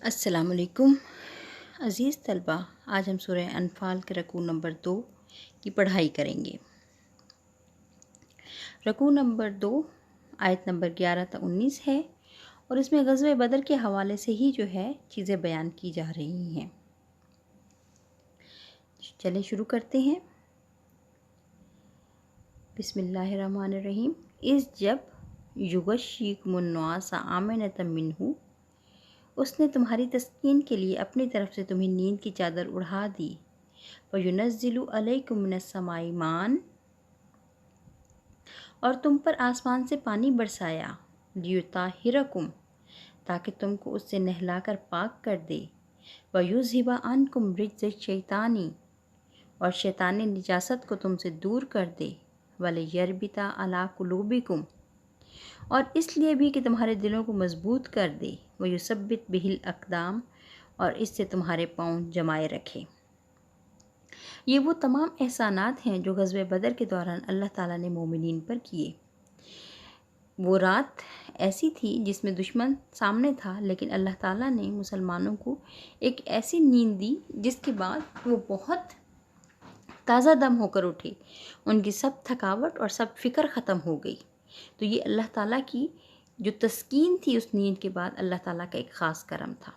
السلام علیکم عزیز طلبہ، آج ہم سورہ انفال کے رکوع نمبر 2 کی پڑھائی کریں گے۔ رکوع نمبر 2 آیت نمبر 11 تا 19 ہے اور اس میں غزوہ بدر کے حوالے سے ہی چیزیں بیان کی جا رہی ہیں۔ چلیں شروع کرتے ہیں۔ بسم اللہ الرحمن الرحیم۔ جب یغشیکم النعاس امنۃ منہ، اس نے تمہاری تسکین کے لیے اپنی طرف سے تمہیں نیند کی چادر اڑا دی۔ وَيُنَزِّلُ عَلَيْكُم مِّنَ السَّمَاءِ مَاءً، اور تم پر آسمان سے پانی برسایا۔ لِيُطَہِّرَکُم، تاکہ تم کو اس سے نہلا کر پاک کر دے۔ وَيُذْهِبَ عَنکُم رِجْزَ الشَّیطَانِ، اور شیطانی نجاست کو تم سے دور کر دے۔ وَلِيَرْبِطَ عَلَىٰ قُلُوبِکُم، اور اس لیے بھی کہ تمہارے دلوں کو مضبوط کر دے۔ وَيُثَبِّتْ بِهِ الْأَقْدَامَ، اور اس سے تمہارے پاؤں جمائے رکھے۔ یہ وہ تمام احسانات ہیں جو غزوہ بدر کے دوران اللہ تعالیٰ نے مومنین پر کیے۔ وہ رات ایسی تھی جس میں دشمن سامنے تھا، لیکن اللہ تعالیٰ نے مسلمانوں کو ایک ایسی نیند دی جس کے بعد وہ بہت تازہ دم ہو کر اٹھے۔ ان کی سب تھکاوٹ اور سب فکر ختم ہو گئی۔ تو یہ اللہ تعالیٰ کی جو تسکین تھی اس نیند کے بعد، اللہ تعالیٰ کا ایک خاص کرم تھا۔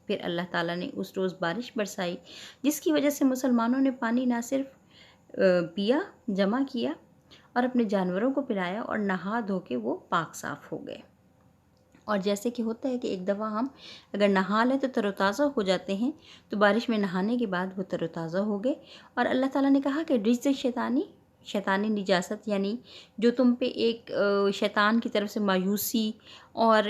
پھر اللہ تعالیٰ نے اس روز بارش برسائی، جس کی وجہ سے مسلمانوں نے پانی نہ صرف پیا، جمع کیا اور اپنے جانوروں کو پلایا، اور نہا دھو کے وہ پاک صاف ہو گئے۔ اور جیسے کہ ہوتا ہے کہ ایک دفعہ ہم اگر نہا لیں تو تر و تازہ ہو جاتے ہیں، تو بارش میں نہانے کے بعد وہ تر و تازہ ہو گئے۔ اور اللہ تعالیٰ نے کہا کہ رجز شیطانی نجاست، یعنی جو تم پہ ایک شیطان کی طرف سے مایوسی اور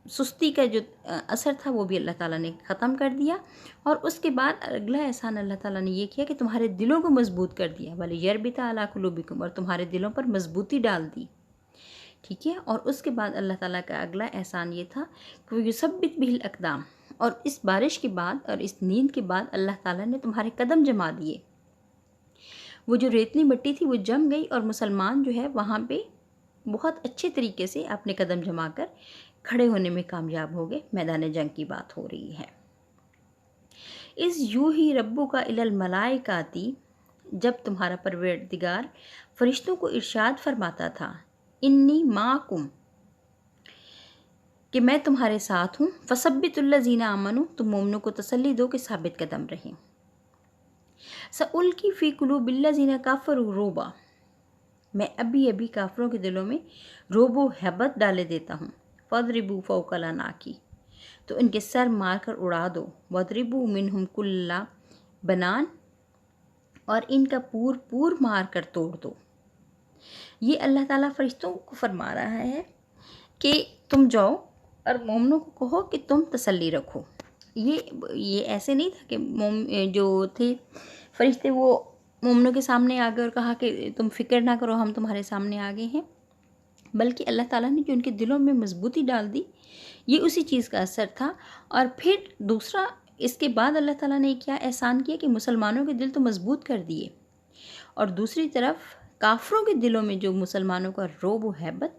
سستی کا جو اثر تھا وہ بھی اللہ تعالیٰ نے ختم کر دیا۔ اور اس کے بعد اگلا احسان اللہ تعالیٰ نے یہ کیا کہ تمہارے دلوں کو مضبوط کر دیا۔ وَلِيَرْبِطَ عَلَىٰ قُلُوبِکُم، اور تمہارے دلوں پر مضبوطی ڈال دی۔ ٹھیک ہے، اور اس کے بعد اللہ تعالیٰ کا اگلا احسان یہ تھا کہ وَيُثَبِّتْ بِهِ الْأَقْدَامَ، اور اس بارش کے بعد اور اس نیند کے بعد اللہ تعالیٰ نے تمہارے قدم جما دیے۔ وہ جو ریتلی مٹی تھی وہ جم گئی، اور مسلمان وہاں پہ بہت اچھے طریقے سے اپنے قدم جما کر کھڑے ہونے میں کامیاب ہو گئے۔ میدان جنگ کی بات ہو رہی ہے۔ یوحی ربک الی الملائکۃ، جب تمہارا پروردگار فرشتوں کو ارشاد فرماتا تھا، انی معکم، کہ میں تمہارے ساتھ ہوں۔ فثبتوا الذین آمنوا، تم مومنوں کو تسلی دو کہ ثابت قدم رہیں۔ سألقی فی قلوب الذین کفروا الرعب، میں ابھی کافروں کے دلوں میں رعب و ہیبت ڈالے دیتا ہوں۔ فاضربوا فوق الاعناق، تو ان کے سر مار کر اڑا دو۔ واضربوا منہم کل بنان، اور ان کا پور مار کر توڑ دو۔ یہ اللہ تعالیٰ فرشتوں کو فرما رہا ہے کہ تم جاؤ اور مومنوں کو کہو کہ تم تسلی رکھو۔ یہ ایسے نہیں تھا کہ جو تھے فرشتے وہ مومنوں کے سامنے آ گئے اور کہا کہ تم فکر نہ کرو، ہم تمہارے سامنے آ گئے ہیں، بلکہ اللہ تعالیٰ نے جو ان کے دلوں میں مضبوطی ڈال دی، یہ اسی چیز کا اثر تھا۔ اور پھر دوسرا، اس کے بعد اللہ تعالیٰ نے کیا احسان کیا کہ مسلمانوں کے دل تو مضبوط کر دیے، اور دوسری طرف کافروں کے دلوں میں جو مسلمانوں کا رعب و ہیبت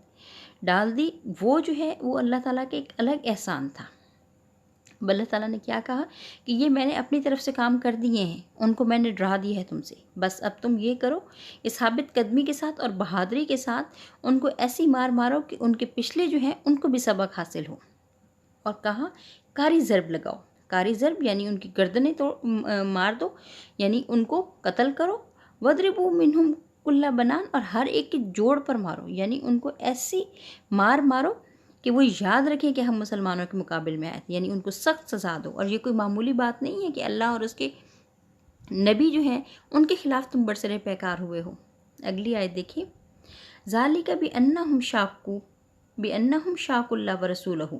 ڈال دی، وہ وہ اللہ تعالیٰ کے ایک الگ احسان تھا۔ اللہ تعالیٰ نے کیا کہا کہ یہ میں نے اپنی طرف سے کام کر دیے ہیں، ان کو میں نے ڈرا دیا ہے تم سے، بس اب تم یہ کرو، اس ثابت قدمی کے ساتھ اور بہادری کے ساتھ ان کو ایسی مارو کہ ان کے پچھلے ان کو بھی سبق حاصل ہو۔ اور کہا کاری ضرب لگاؤ، کاری ضرب یعنی ان کی گردنیں مار دو، یعنی ان کو قتل کرو۔ وَاضْرِبُوا مِنْهُمْ كُلَّ بَنَانٍ، اور ہر ایک کے جوڑ پر مارو، یعنی ان کو ایسی مارو کہ وہ یاد رکھیں کہ ہم مسلمانوں کے مقابل میں آئے تھے، یعنی ان کو سخت سزا دو۔ اور یہ کوئی معمولی بات نہیں ہے کہ اللہ اور اس کے نبی ان کے خلاف تم برسر پیکار ہوئے ہو۔ اگلی آیت دیکھیں، ذَلِكَ بِأَنَّهُمْ شَاقُوا اللَّهَ وَرَسُولَهُ،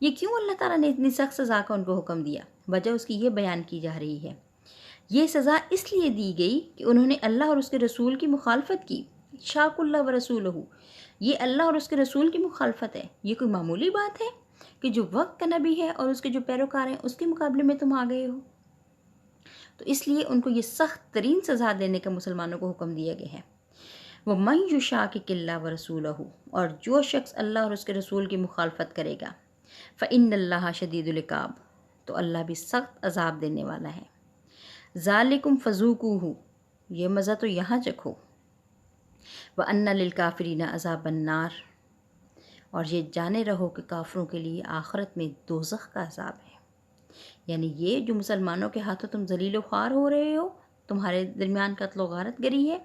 یہ کیوں اللہ تعالیٰ نے اتنی سخت سزا کا ان کو حکم دیا؟ وجہ اس کی یہ بیان کی جا رہی ہے، یہ سزا اس لیے دی گئی کہ انہوں نے اللہ اور اس کے رسول کی مخالفت کی۔ شَاقُوا اللَّهَ وَرَسُولَهُ، یہ اللہ اور اس کے رسول کی مخالفت ہے۔ یہ کوئی معمولی بات ہے کہ جو وقت کا نبی ہے اور اس کے جو پیروکار ہیں اس کے مقابلے میں تم آ گئے ہو؟ تو اس لیے ان کو یہ سخت ترین سزا دینے کا مسلمانوں کو حکم دیا گیا ہے۔ وَمَن يُشَاقِقِ اللَّهَ وَرَسُولَهُ، اور جو شخص اللہ اور اس کے رسول کی مخالفت کرے گا، فإن اللہ شدید العقاب، تو اللہ بھی سخت عذاب دینے والا ہے۔ ذالکم فذوقوہ، یہ مزہ تو یہاں چکھو۔ وَأَنَّ لِلْكَافِرِينَ عَذَابَ النَّارِ، اور یہ جانے رہو کہ کافروں کے لیے آخرت میں دوزخ کا عذاب ہے۔ یعنی یہ جو مسلمانوں کے ہاتھوں تم ذلیل و خوار ہو رہے ہو، تمہارے درمیان قتل و غارت گری ہے،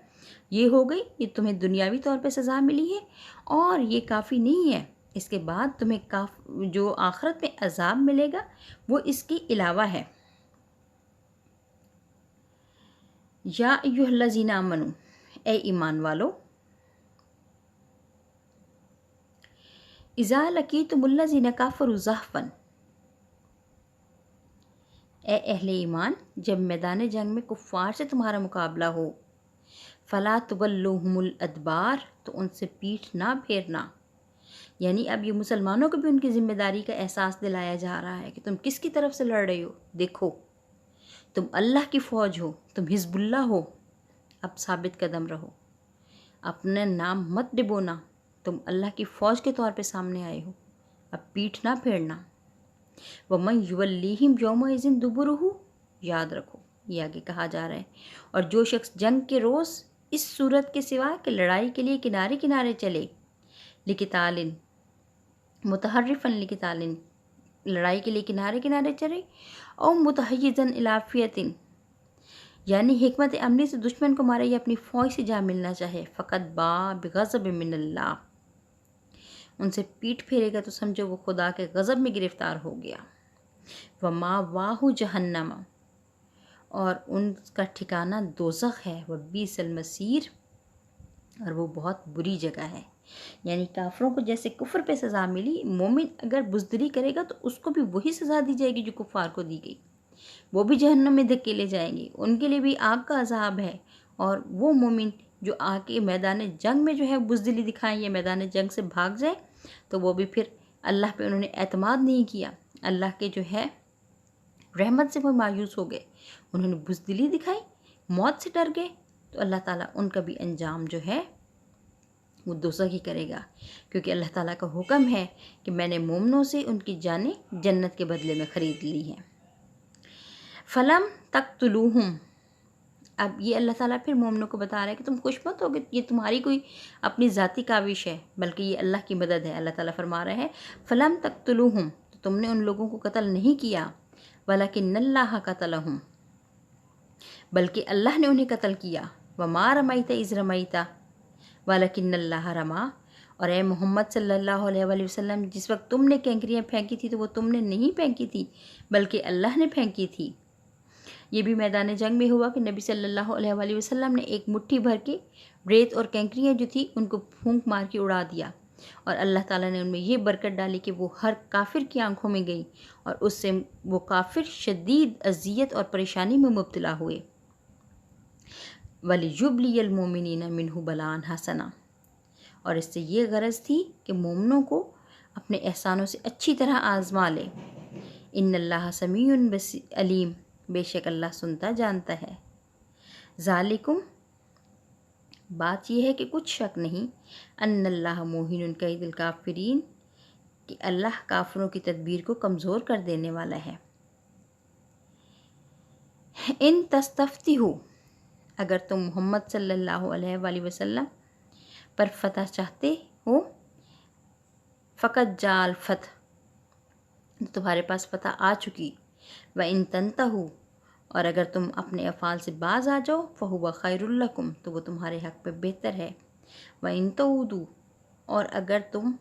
یہ ہو گئی، یہ تمہیں دنیاوی طور پہ سزا ملی ہے، اور یہ کافی نہیں ہے، اس کے بعد تمہیں جو آخرت میں عذاب ملے گا وہ اس کے علاوہ ہے۔ یا ایھا الذین آمنوا، اے ایمان والو، اذا لقیتم الذین کفروا زحفا، اے اہل ایمان، جب میدان جنگ میں کفار سے تمہارا مقابلہ ہو، فلا تولوہم الادبار، تو ان سے پیٹھ نہ پھیرنا۔ یعنی اب یہ مسلمانوں کو بھی ان کی ذمہ داری کا احساس دلایا جا رہا ہے کہ تم کس کی طرف سے لڑ رہے ہو، دیکھو تم اللہ کی فوج ہو، تم حزب اللہ ہو، اب ثابت قدم رہو، اپنا نام مت ڈبونا، تم اللہ کی فوج کے طور پہ سامنے آئے ہو، اب پیٹھ نہ پھیرنا۔ وَمَن يُوَلِّهِمْ يَوْمَئِذٍ دُبُرَهُ، یاد رکھو یہ آگے کہا جا رہا ہے، اور جو شخص جنگ کے روز اس صورت کے سوا کہ لڑائی کے لیے کنارے کنارے چلے، لِقِتَالٍ متحرفاً لِقِتَالٍ، لڑائی کے لیے کنارے کنارے چلے، او متحیزاً الی فئۃ، یعنی حکمت عملی سے دشمن کو مارے یا اپنی فوج سے جا ملنا چاہے، فقط باء بغضب من اللہ، ان سے پیٹھ پھیرے گا تو سمجھو وہ خدا کے غضب میں گرفتار ہو گیا۔ وَمَأْوَاهُ جَہَنَّمَ، اور ان کا ٹھکانہ دوزخ ہے، وَبِئْسَ الْمَصِیرُ، اور وہ بہت بری جگہ ہے۔ یعنی کافروں کو جیسے کفر پہ سزا ملی، مومن اگر بزدلی کرے گا تو اس کو بھی وہی سزا دی جائے گی جو کفار کو دی گئی، وہ بھی جہنم میں دھکیلے جائیں گے، ان کے لیے بھی آگ کا عذاب ہے۔ اور وہ مومن جو آ کے میدان جنگ میں جو ہے بزدلی دکھائیں یا میدان جنگ سے بھاگ جائیں، تو وہ بھی پھر اللہ پہ انہوں نے اعتماد نہیں کیا، اللہ کے جو ہے رحمت سے وہ مایوس ہو گئے، انہوں نے بزدلی دکھائی، موت سے ڈر گئے، تو اللہ تعالیٰ ان کا بھی انجام جو ہے وہ دوزخ ہی کرے گا، کیونکہ اللہ تعالیٰ کا حکم ہے کہ میں نے مومنوں سے ان کی جانیں جنت کے بدلے میں خرید لی ہیں۔ فلم تقتلوہم، اب یہ اللہ تعالیٰ پھر مومنوں کو بتا رہا ہے کہ تم خوش مت ہو کہ یہ تمہاری کوئی اپنی ذاتی کاوش ہے، بلکہ یہ اللہ کی مدد ہے۔ اللہ تعالیٰ فرما رہے ہیں فلم تقتلوہم، تو تم نے ان لوگوں کو قتل نہیں کیا، ولکن اللہ قتلہم، بلکہ اللہ نے انہیں قتل کیا۔ وما رمیت اذ رمیت ولکن اللہ رما، اور اے محمد صلی اللہ علیہ وآلہ وسلم، جس وقت تم نے کینکریاں پھینکی تھی تو وہ تم نے نہیں پھینکی تھی بلکہ اللہ نے پھینکی تھی۔ یہ بھی میدان جنگ میں ہوا کہ نبی صلی اللہ علیہ وآلہ وسلم نے ایک مٹھی بھر کے ریت اور کینکریاں جو تھی ان کو پھونک مار کے اڑا دیا، اور اللہ تعالیٰ نے ان میں یہ برکت ڈالی کہ وہ ہر کافر کی آنکھوں میں گئی، اور اس سے وہ کافر شدید اذیت اور پریشانی میں مبتلا ہوئے۔ وَلِيُبْلِيَ الْمُؤْمِنِينَ مِنْهُ بَلَاءً حَسَنًا، اور اس سے یہ غرض تھی کہ مومنوں کو اپنے احسانوں سے اچھی طرح آزما لے۔ ان اللہ سمیع علیم، بے شک اللہ سنتا جانتا ہے۔ ذالکم، بات یہ ہے کہ کچھ شک نہیں، ان اللہ موہن کید الکافرین، کہ اللہ کافروں کی تدبیر کو کمزور کر دینے والا ہے۔ ان تستفتحوا، اگر تم محمد صلی اللہ علیہ وآلہ وسلم پر فتح چاہتے ہو، فقط جاء الفتح، تمہارے پاس فتح آ چکی، وَإِن تَنْتَهُوا، اور اگر تم اپنے افعال سے باز آ جاؤ، فَهُوَ خَيْرٌ لَكُمْ، تو وہ تمہارے حق پہ بہتر ہے۔ وَإِن تَعُودُوا، اور اگر تم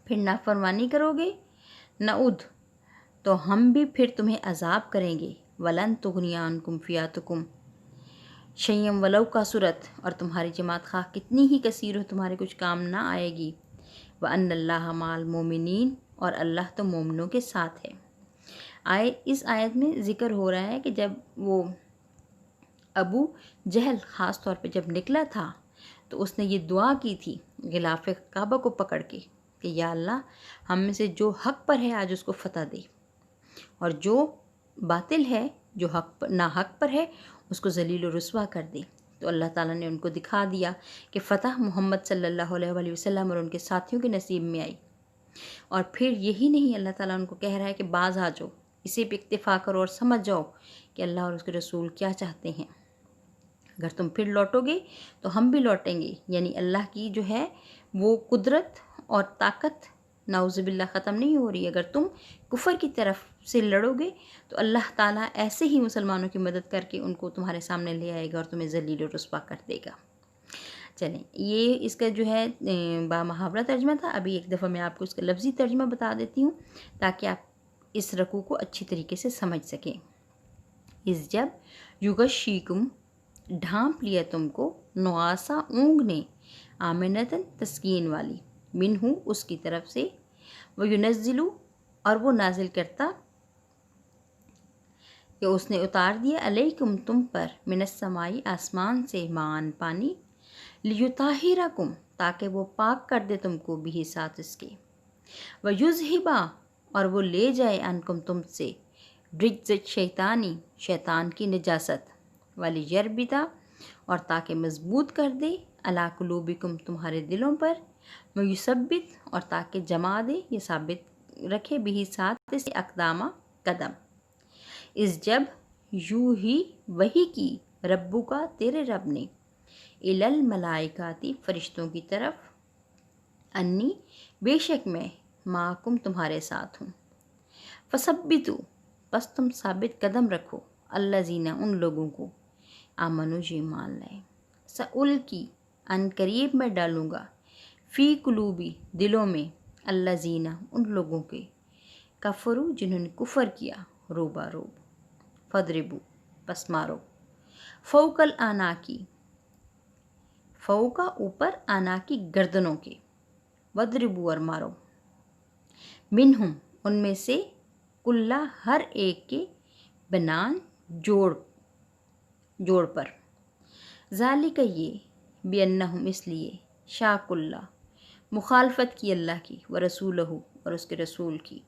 پھر نافرمانی کرو گے، نعود، تو ہم بھی پھر تمہیں عذاب کریں گے۔ وَلَن تُغْنِيَ عَنْكُمْ فِئَاتُكُمْ شَيْئًا وَلَوْ كَثُرَتْ، اور تمہاری جماعت خواہ کتنی ہی کثیر ہو تمہارے کچھ کام نہ آئے گی۔ وَأَنَّ اللَّهَ مَعَ الْمُؤْمِنِينَ، اور اللہ تو مومنوں کے ساتھ ہے۔ اس آیت میں ذکر ہو رہا ہے کہ جب وہ ابو جہل خاص طور پہ جب نکلا تھا تو اس نے یہ دعا کی تھی غلاف کعبہ کو پکڑ کے کہ یا اللہ ہم میں سے جو حق پر ہے آج اس کو فتح دے، اور جو باطل ہے، جو ناحق پر ہے، اس کو ذلیل و رسوا کر دے۔ تو اللہ تعالیٰ نے ان کو دکھا دیا کہ فتح محمد صلی اللہ علیہ وآلہ وسلم اور ان کے ساتھیوں کے نصیب میں آئی۔ اور پھر یہی نہیں، اللہ تعالیٰ ان کو کہہ رہا ہے کہ باز آ جاؤ، اسی پہ اکتفا کرو اور سمجھ جاؤ کہ اللہ اور اس کے رسول کیا چاہتے ہیں۔ اگر تم پھر لوٹو گے تو ہم بھی لوٹیں گے، یعنی اللہ کی جو ہے وہ قدرت اور طاقت نعوذ باللہ ختم نہیں ہو رہی۔ اگر تم کفر کی طرف سے لڑو گے تو اللہ تعالیٰ ایسے ہی مسلمانوں کی مدد کر کے ان کو تمہارے سامنے لے آئے گا اور تمہیں ذلیل و رسوا کر دے گا۔ چلیں، یہ اس کا جو ہے بامحاورہ ترجمہ تھا۔ ابھی ایک دفعہ میں آپ کو اس کا لفظی ترجمہ بتا دیتی ہوں تاکہ آپ اس رکوع کو اچھی طریقے سے سمجھ سکیں۔ اس جب یغشیکم ڈھانپ لیا تم کو، نعاسا اونگ نے، آمنتن تسکین والی، منہ اس کی طرف سے، وینزل اور وہ نازل کرتا کہ اس نے اتار دیا، علیکم تم پر، من السمائی آسمان سے، مان پانی، لیطہرکم تاکہ وہ پاک کر دے تم کو، بھی ساتھ اس کے، ویذہبا اور وہ لے جائے، عنکم تم سے، رجز شیطانی شیطان کی نجاست، ولیربطا اور تاکہ مضبوط کر دے، علی قلوبکم تمہارے دلوں پر، ویثبت اور تاکہ جما دے یا ثابت رکھے، بھی ساتھ اس اقدامہ قدم، اس جب یوں ہی وہی کی، ربو کا تیرے رب نے، الی الملائکاتی فرشتوں کی طرف، انی بے شک میں، معکم تمہارے ساتھ ہوں، فثبتوا بس تم ثابت قدم رکھو، الذین ان لوگوں کو، آمنو جو ایمان لائے، سألقی ان قریب میں ڈالوں گا، فی قلوبی دلوں میں، الذین ان لوگوں کے، کفروا جنہوں نے کفر کیا، روبا روب، فضربوا پس مارو، فوق العناقی فوقا اوپر، آناکی گردنوں کے، وضربوا اور مارو، منہم ان میں سے، کلا ہر ایک کے، بنان جوڑ پر، ذالک یہ، بینہم اس لیے، شاق اللہ مخالفت کی اللہ کی، ورسولہ اور اس کے رسول کی،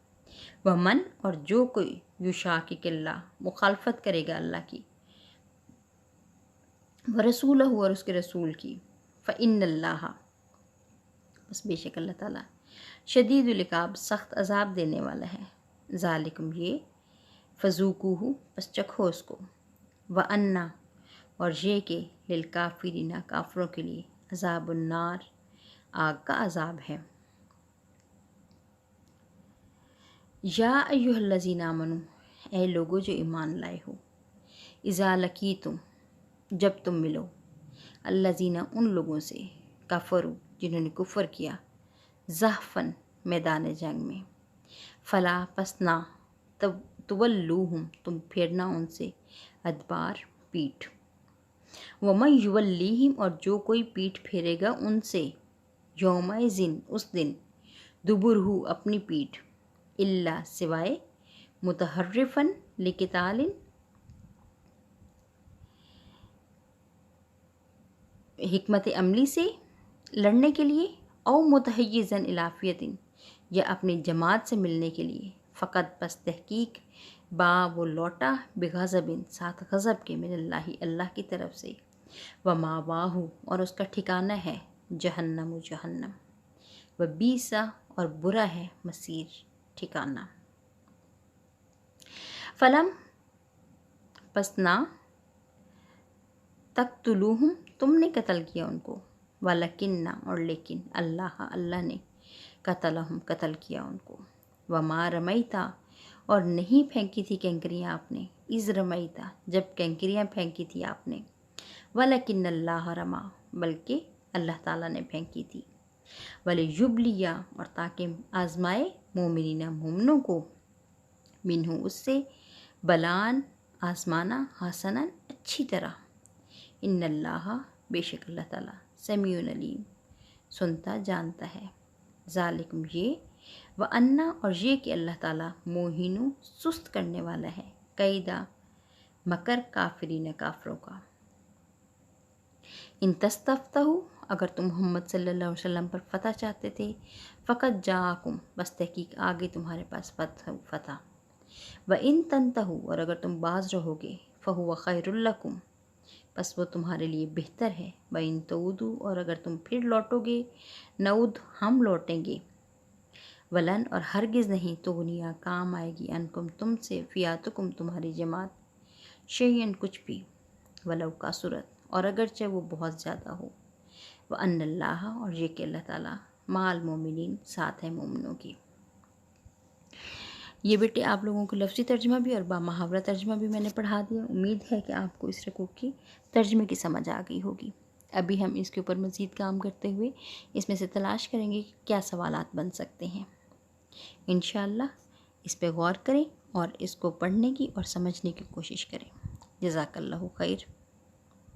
ومن اور جو کوئی، یشاقق اللہ مخالفت کرے گا اللہ کی، ورسولہ اور اس کے رسول کی، فإن اللہ بس بے شک اللہ تعالیٰ، شدید العقاب سخت عذاب دینے والا ہے، ذالکم یہ، فذوقوہ بس چکھو اس کو، وَأَنَّ اور یہ کہ، للکافرین کافروں کے لیے، عذاب النار آگ کا عذاب ہے۔ یا ایھا الذین آمنوا اے لوگو جو ایمان لائے ہو، اذا لقیتم جب تم ملو، الذین ان لوگوں سے، کفروا جنہوں نے کفر کیا، زحفاً میدان جنگ میں، فلا پس نہ، تولوہم تم پھیرنا ان سے، ادبار پیٹھ، ومن یولیہم اور جو کوئی پیٹھ پھیرے گا ان سے، یومئذ اس دن، دبرہ اپنی پیٹھ، الا سوائے، متحرفاً لقتال حکمت عملی سے لڑنے کے لیے، او متحیزا الی فئۃ یا اپنی جماعت سے ملنے کے لیے، فقط پس تحقیق، با وہ لوٹا، بغضب ساتھ غضب کے، من اللہ اللہ کی طرف سے، وماواہ اور اس کا ٹھکانہ ہے، جہنم جہنم، وبئس اور برا ہے، مصیر ٹھکانہ، فلم پس نہ، تقتلوہم تم نے قتل کیا ان کو، ولکن اور لیکن، اللہ نے، قتلہم قتل کیا ان کو، وما رمیتا اور نہیں پھینکی تھی کنکریاں آپ نے، اذ رمیتا جب کنکریاں پھینکی تھی آپ نے، ولکن اللہ رما بلکہ اللہ تعالیٰ نے پھینکی تھی، ولیبلی اور تاکہ آزمائے، مومنین مومنوں کو، منہ اس سے، بلان آزمانا، حسنا اچھی طرح، ان اللہ بے شک اللہ تعالیٰ، سمیع علیم سنتا جانتا ہے، ذالکم یہ، وَأَنَّ اور یہ کہ اللہ تعالیٰ، موہن سست کرنے والا ہے، قیدا مکر کافرین کافروں کا، ان تستفتحوا اگر تم محمد صلی اللہ علیہ وسلم پر فتح چاہتے تھے، فقط جاءکم بس تحقیق آگے تمہارے پاس فتح، وَإِن تَنْتَهُوا اور اگر تم باز رہو گے، فَهُوَ خَيْرٌ لَكُمْ بس وہ تمہارے لیے بہتر ہے، وَإِن تَعُودُوا اور اگر تم پھر لوٹو گے، نعود ہم لوٹیں گے، ولن اور ہرگز نہیں تغنیہ کام آئے گی انکم تم سے فیاتکم تمہاری جماعت شیئن کچھ بھی ولو کا صورت اور اگرچہ وہ بہت زیادہ ہو وَأَنَّ اللَّهَ اور یہ کہ اللہ تعالیٰ مع المؤمنین ساتھ ہے مومنوں کی۔ یہ بیٹے آپ لوگوں کو لفظی ترجمہ بھی اور بامحاورہ ترجمہ بھی میں نے پڑھا دیا۔ امید ہے کہ آپ کو اس رکوع کی ترجمے کی سمجھ آ گئی ہوگی۔ ابھی ہم اس کے اوپر مزید کام کرتے ہوئے اس میں سے تلاش کریں گے کہ کیا سوالات بن سکتے ہیں۔ انشاءاللہ اس پہ غور کریں اور اس کو پڑھنے کی اور سمجھنے کی کوشش کریں۔ جزاک اللہ خیر۔